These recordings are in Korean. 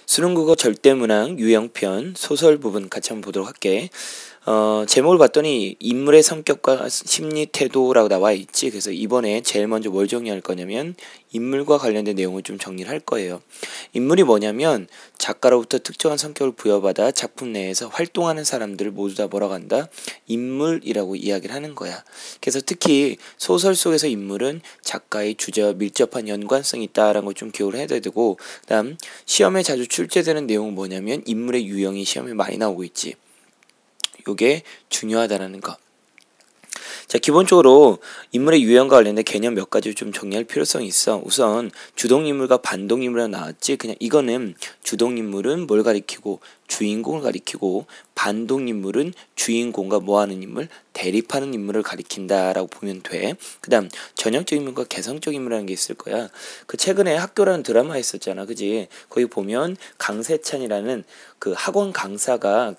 수능국어 절대문항 유형편 소설 부분 같이 한번 보도록 할게. 제목을 봤더니 인물의 성격과 심리 태도라고 나와 있지. 그래서 이번에 제일 먼저 뭘 정리할 거냐면 인물과 관련된 내용을 좀 정리를 할 거예요. 인물이 뭐냐면 작가로부터 특정한 성격을 부여받아 작품 내에서 활동하는 사람들을 모두 다 뭐라고 한다? 인물이라고 이야기를 하는 거야. 그래서 특히 소설 속에서 인물은 작가의 주제와 밀접한 연관성이 있다라는 걸 좀 기억을 해야 되고, 그다음 시험에 자주 출제되는 내용은 뭐냐면 인물의 유형이 시험에 많이 나오고 있지. 요게 중요하다라는 거. 자, 기본적으로 인물의 유형과 관련된 개념 몇 가지를 좀 정리할 필요성이 있어. 우선 주동인물과 반동인물이라고 나왔지. 그냥 이거는 주동인물은 뭘 가리키고 주인공을 가리키고, 반동인물은 주인공과 뭐하는 인물? 대립하는 인물을 가리킨다라고 보면 돼. 그 다음 전형적 인물과 개성적 인물이라는 게 있을 거야. 그 최근에 학교라는 드라마 했었잖아, 그지? 거기 보면 강세찬이라는 그 학원 강사가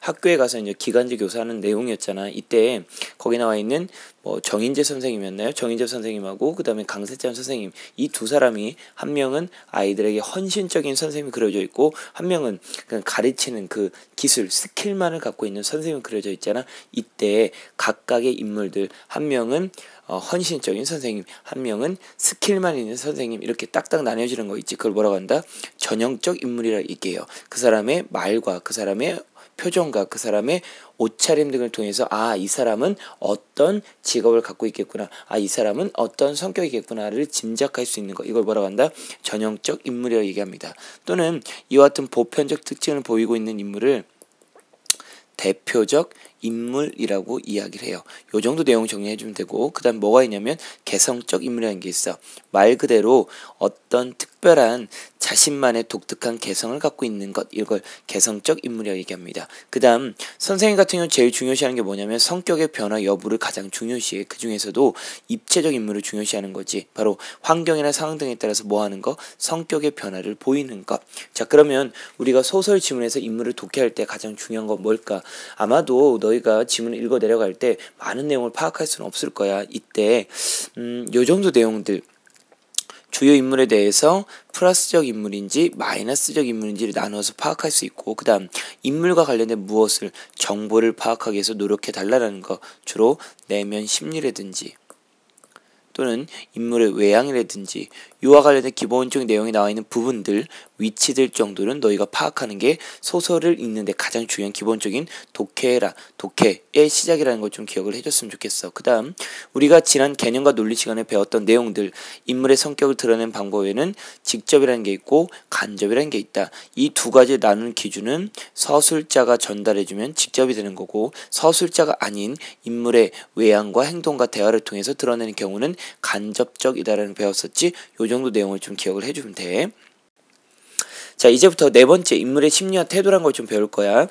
학교에 가서 이제 기간제 교사하는 내용이었잖아. 이때 거기 나와 있는 뭐 정인재 선생님이었나요? 정인재 선생님하고 그 다음에 강세찬 선생님, 이 두 사람이, 한 명은 아이들에게 헌신적인 선생님이 그려져 있고, 한 명은 그냥 가르치는 그 기술 스킬만을 갖고 있는 선생님이 그려져 있잖아. 이때 각각의 인물들, 한 명은 헌신적인 선생님, 한 명은 스킬만 있는 선생님, 이렇게 딱딱 나뉘어지는 거 있지. 그걸 뭐라고 한다? 전형적 인물이라 얘기해요. 그 사람의 말과 그 사람의 표정과 그 사람의 옷차림 등을 통해서 이 사람은 어떤 직업을 갖고 있겠구나, 이 사람은 어떤 성격이겠구나를 짐작할 수 있는 거, 이걸 뭐라고 한다? 전형적 인물이라고 얘기합니다. 또는 이와 같은 보편적 특징을 보이고 있는 인물을 대표적 인물이라고 이야기를 해요. 요 정도 내용 정리해주면 되고, 그 다음 뭐가 있냐면 개성적 인물이라는 게 있어. 말 그대로 어떤 특별한 자신만의 독특한 개성을 갖고 있는 것, 이걸 개성적 인물이라고 얘기합니다. 그 다음 선생님 같은 경우 제일 중요시하는 게 뭐냐면 성격의 변화 여부를 가장 중요시해. 그 중에서도 입체적 인물을 중요시하는 거지. 바로 환경이나 상황 등에 따라서 뭐하는 거? 성격의 변화를 보이는 것. 자, 그러면 우리가 소설 지문에서 인물을 독해할 때 가장 중요한 건 뭘까? 아마도 너희가 지문을 읽어 내려갈 때 많은 내용을 파악할 수는 없을 거야. 이때 요 정도 내용들, 주요 인물에 대해서 플러스적 인물인지 마이너스적 인물인지를 나누어서 파악할 수 있고, 그 다음 인물과 관련된 무엇을 정보를 파악하기 위해서 노력해 달라는 거, 주로 내면 심리라든지 또는 인물의 외향이라든지 이와 관련된 기본적인 내용이 나와 있는 부분들, 위치들 정도는 너희가 파악하는 게 소설을 읽는데 가장 중요한 기본적인 독해의 시작이라는 걸 좀 기억을 해줬으면 좋겠어. 그 다음 우리가 지난 개념과 논리 시간에 배웠던 내용들, 인물의 성격을 드러낸 방법에는 직접이라는 게 있고 간접이라는 게 있다. 이 두 가지 나누는 기준은 서술자가 전달해주면 직접이 되는 거고, 서술자가 아닌 인물의 외향과 행동과 대화를 통해서 드러내는 경우는 간접적이다라는 배웠었지. 요 정도 내용을 좀 기억을 해주면 돼. 자, 이제부터 네 번째 인물의 심리와 태도라는 걸 좀 배울 거야.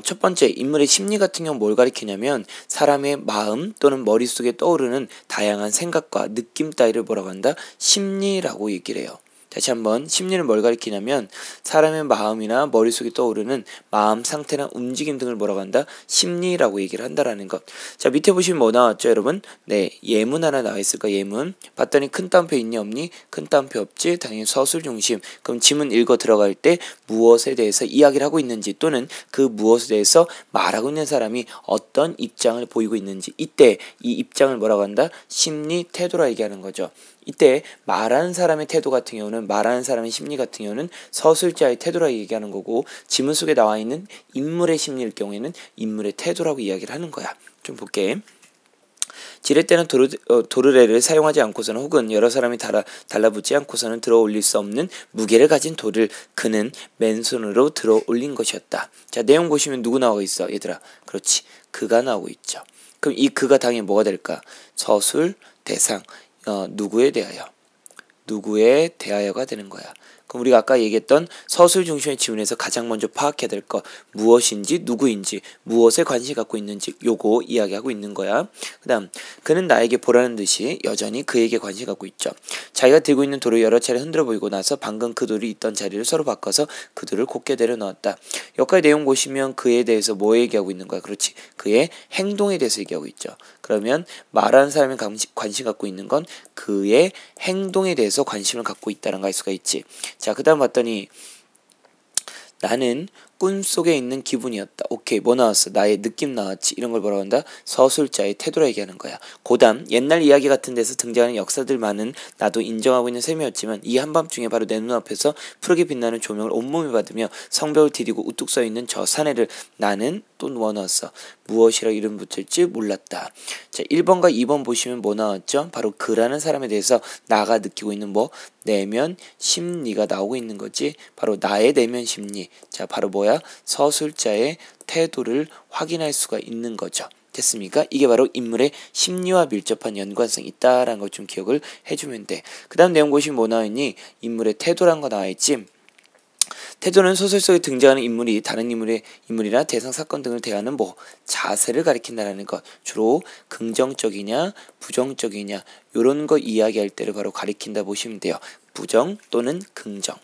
첫 번째 인물의 심리 같은 경우 뭘 가리키냐면 사람의 마음 또는 머릿속에 떠오르는 다양한 생각과 느낌 따위를 뭐라고 한다? 심리라고 얘기를 해요. 다시 한번, 심리는 뭘 가리키냐면 사람의 마음이나 머릿속에 떠오르는 마음 상태나 움직임 등을 뭐라고 한다? 심리라고 얘기를 한다라는 것. 자, 밑에 보시면 뭐 나왔죠, 여러분? 네, 예문 하나 나와 있을까? 예문. 봤더니 큰 따옴표 있니 없니? 큰 따옴표 없지? 당연히 서술 중심. 그럼 지문 읽어 들어갈 때 무엇에 대해서 이야기를 하고 있는지, 또는 그 무엇에 대해서 말하고 있는 사람이 어떤 입장을 보이고 있는지, 이때 이 입장을 뭐라고 한다? 심리 태도라 얘기하는 거죠. 이때 말하는 사람의 태도 같은 경우는, 말하는 사람의 심리 같은 경우는 서술자의 태도라고 얘기하는 거고, 지문 속에 나와 있는 인물의 심리일 경우에는 인물의 태도라고 이야기를 하는 거야. 좀 볼게. 지렛대는 도르래를 사용하지 않고서는, 혹은 여러 사람이 달라붙지 않고서는 들어 올릴 수 없는 무게를 가진 돌을 그는 맨손으로 들어 올린 것이었다. 자, 내용 보시면 누구 나오고 있어, 얘들아? 그렇지, 그가 나오고 있죠. 그럼 이 그가 당연히 뭐가 될까? 서술, 대상, 누구에 대하여가 되는 거야. 그럼 우리가 아까 얘기했던 서술 중심의 지문에서 가장 먼저 파악해야 될 것, 무엇인지 누구인지 무엇에 관심 갖고 있는지, 요거 이야기하고 있는 거야. 그 다음 그는 나에게 보라는 듯이 여전히 그에게 관심 갖고 있죠. 자기가 들고 있는 돌을 여러 차례 흔들어 보이고 나서 방금 그 돌이 있던 자리를 서로 바꿔서 그 돌을 곧게 내려놓았다. 여기까지 내용 보시면 그에 대해서 뭐 얘기하고 있는 거야? 그렇지, 그의 행동에 대해서 얘기하고 있죠. 그러면 말하는 사람이 관심 갖고 있는 건 그의 행동에 대해서 관심을 갖고 있다는 걸 알 수가 있지. 자, 그 다음 봤더니 나는 꿈속에 있는 기분이었다. 오케이, 뭐 나왔어? 나의 느낌 나왔지. 이런 걸 뭐라고 한다? 서술자의 태도라 얘기하는 거야. 고담, 옛날 이야기 같은 데서 등장하는 역사들 많은 나도 인정하고 있는 셈이었지만 이 한밤중에 바로 내 눈앞에서 푸르게 빛나는 조명을 온몸에 받으며 성벽을 디디고 우뚝 서있는 저 사내를 나는 또 뭐 나왔어? 무엇이라 이름 붙일지 몰랐다. 자, 1번과 2번 보시면 뭐 나왔죠? 바로 그라는 사람에 대해서 나가 느끼고 있는 뭐? 내면 심리가 나오고 있는 거지. 바로 나의 내면 심리. 자, 바로 뭐야? 서술자의 태도를 확인할 수가 있는 거죠. 됐습니까? 이게 바로 인물의 심리와 밀접한 연관성이 있다라는 걸 좀 기억을 해주면 돼. 그 다음 내용 보시면 뭐 나와있니? 인물의 태도란 거 나와있지? 태도는 소설 속에 등장하는 인물이 다른 인물이나 대상 사건 등을 대하는 뭐 자세를 가리킨다라는 것. 주로 긍정적이냐 부정적이냐 요런 거 이야기할 때를 바로 가리킨다 보시면 돼요. 부정 또는 긍정.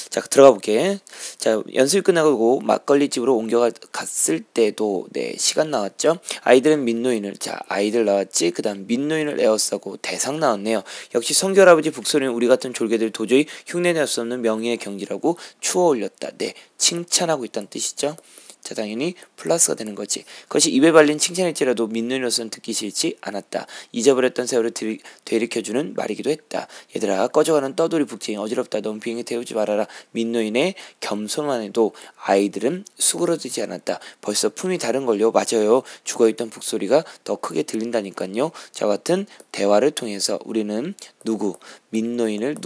자, 들어가 볼게. 자, 연습이 끝나고 막걸리 집으로 옮겨갔을 때도 시간 나왔죠. 아이들은 민노인을, 자, 아이들 나왔지. 그 다음 민노인을 에워싸고 대상 나왔네요. 역시 성결아버지 북소리는 우리 같은 졸개들 도저히 흉내낼 수 없는 명예의 경지라고 추어 올렸다. 네, 칭찬하고 있다는 뜻이죠. 자, 당연히 플러스가 되는 거지. 그것이 입에 발린 칭찬일지라도 민노인으로서는 듣기 싫지 않았다. 잊어버렸던 세월을 되일으켜주는 말이기도 했다. 얘들아, 꺼져가는 떠돌이 북쟁이 어지럽다. 넌 비행기 태우지 말아라. 민노인의 겸손만 해도 아이들은 수그러들지 않았다. 벌써 품이 다른걸요. 맞아요. 죽어있던 북소리가 더 크게 들린다니까요. 저와 같은 대화를 통해서 우리는 민노인을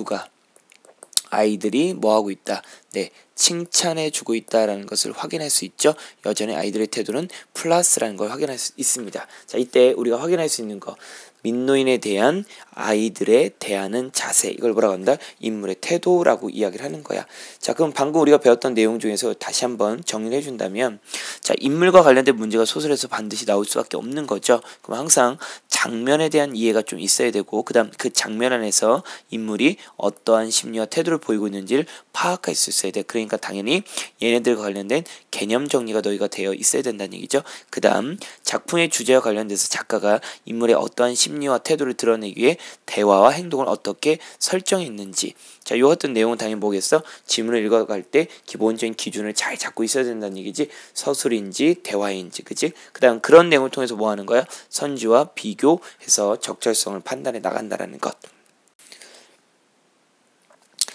아이들이 뭐하고 있다. 네, 칭찬해주고 있다라는 것을 확인할 수 있죠. 여전히 아이들의 태도는 플러스라는 걸 확인할 수 있습니다. 자, 이때 우리가 확인할 수 있는 거. 민노인에 대한 아이들의 대하는 자세, 이걸 뭐라고 한다? 인물의 태도라고 이야기를 하는 거야. 자, 그럼 방금 우리가 배웠던 내용 중에서 다시 한번 정리를 해준다면, 자, 인물과 관련된 문제가 소설에서 반드시 나올 수밖에 없는 거죠. 그럼 항상 장면에 대한 이해가 좀 있어야 되고, 그 다음 그 장면 안에서 인물이 어떠한 심리와 태도를 보이고 있는지를 파악할 수 있어야 돼. 그러니까 당연히 얘네들과 관련된 개념 정리가 너희가 되어 있어야 된다는 얘기죠. 그 다음 작품의 주제와 관련돼서 작가가 인물의 어떠한 심리와 태도를 드러내기 위해 대화와 행동을 어떻게 설정했는지. 자, 요 같은 내용은 당연히 뭐겠어? 지문을 읽어갈 때 기본적인 기준을 잘 잡고 있어야 된다는 얘기지. 서술인지 대화인지, 그치? 그 다음 그런 내용을 통해서 뭐 하는 거야? 선지와 비교해서 적절성을 판단해 나간다라는 것.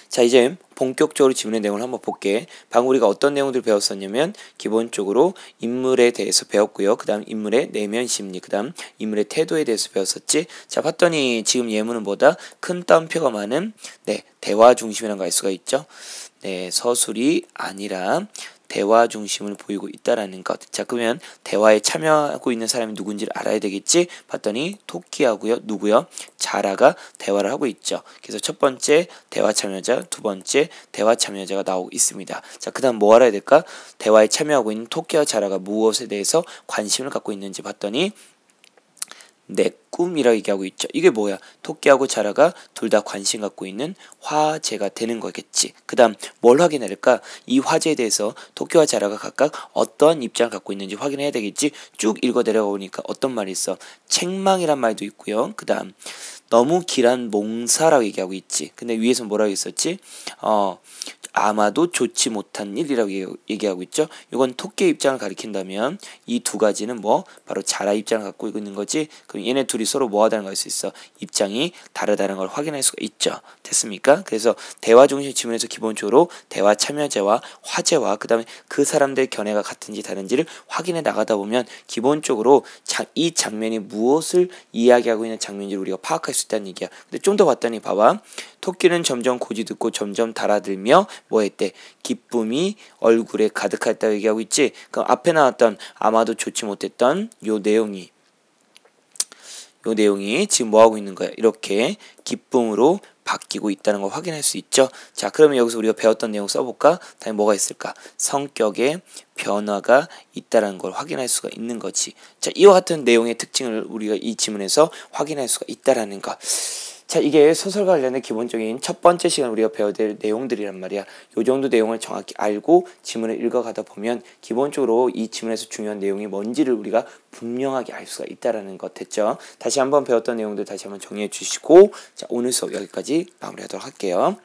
자, 이제 본격적으로 지문의 내용을 한번 볼게. 방금 우리가 어떤 내용들을 배웠었냐면 기본적으로 인물에 대해서 배웠고요. 그 다음 인물의 내면 심리, 그 다음 인물의 태도에 대해서 배웠었지. 자, 봤더니 지금 예문은 뭐다? 큰 따옴표가 많은 대화 중심이라는 거 알 수가 있죠. 네, 서술이 아니라 대화 중심을 보이고 있다라는 것. 자, 그러면 대화에 참여하고 있는 사람이 누군지를 알아야 되겠지? 봤더니 토끼하고요. 누구요? 자라가 대화를 하고 있죠. 그래서 첫 번째 대화 참여자, 두 번째 대화 참여자가 나오고 있습니다. 자, 그 다음 뭐 알아야 될까? 대화에 참여하고 있는 토끼와 자라가 무엇에 대해서 관심을 갖고 있는지 봤더니 내 꿈이라고 얘기하고 있죠. 이게 뭐야? 토끼하고 자라가 둘 다 관심 갖고 있는 화제가 되는 거겠지. 그 다음 뭘 확인해야 될까? 이 화제에 대해서 토끼와 자라가 각각 어떠한 입장을 갖고 있는지 확인해야 되겠지. 쭉 읽어 내려가 보니까 어떤 말이 있어? 책망이란 말도 있고요. 그 다음 너무 길한 몽사라고 얘기하고 있지. 근데 위에서 뭐라고 했었지? 아마도 좋지 못한 일이라고 얘기하고 있죠. 이건 토끼의 입장을 가리킨다면 이 두 가지는 뭐 바로 자라 입장을 갖고 있는 거지. 그럼 얘네 둘이 서로 뭐 하다는 걸 알 수 있어. 입장이 다르다는 걸 확인할 수가 있죠. 됐습니까? 그래서 대화 중심 지문에서 기본적으로 대화 참여자와 화제와 그 다음에 그 사람들의 견해가 같은지 다른지를 확인해 나가다 보면 기본적으로 이 장면이 무엇을 이야기하고 있는 장면인지를 우리가 파악할 수 있다는 얘기야. 근데 좀 더 봤더니 봐봐. 토끼는 점점 고지듣고 점점 달아들며 뭐 했대? 기쁨이 얼굴에 가득했다고 얘기하고 있지. 그럼 앞에 나왔던 아마도 좋지 못했던 요 내용이 지금 뭐 하고 있는 거야? 이렇게 기쁨으로 바뀌고 있다는 걸 확인할 수 있죠. 자, 그러면 여기서 우리가 배웠던 내용 써볼까? 다음에 뭐가 있을까? 성격에 변화가 있다는 걸 확인할 수가 있는 거지. 자, 이와 같은 내용의 특징을 우리가 이 지문에서 확인할 수가 있다라는 것. 자, 이게 소설과 관련된 기본적인 첫 번째 시간 우리가 배워야 될 내용들이란 말이야. 요 정도 내용을 정확히 알고 지문을 읽어가다 보면 기본적으로 이 지문에서 중요한 내용이 뭔지를 우리가 분명하게 알 수가 있다라는 것 됐죠. 다시 한번 배웠던 내용들 다시 한번 정리해 주시고, 자, 오늘 수업 여기까지 마무리하도록 할게요.